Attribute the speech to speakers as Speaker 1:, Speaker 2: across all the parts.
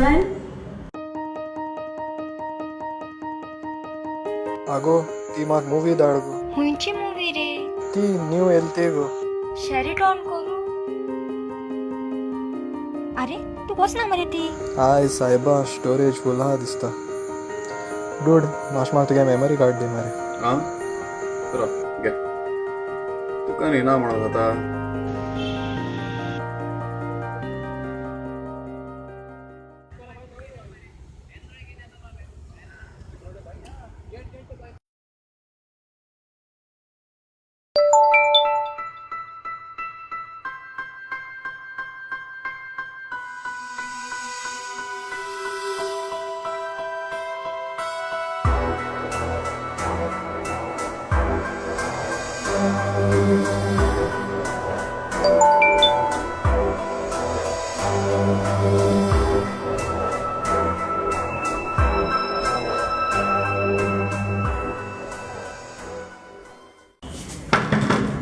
Speaker 1: Joel
Speaker 2: आगो ती म्हाका मुवी धाड गो.
Speaker 3: खंयची मुवी रे?
Speaker 2: ती न्यू येयली गो.
Speaker 3: शेरिटॉन करू. अरे तू बस ना मरे ती.
Speaker 2: आय सायबा स्टोरेज फुल आहा दिसता. डूड माश तुगे मेमरी कार्ड दी मरे.
Speaker 4: आं चलो घे तुका न्ही ना म्हणत आता.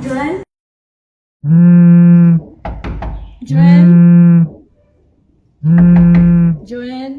Speaker 1: Joel Joel Joel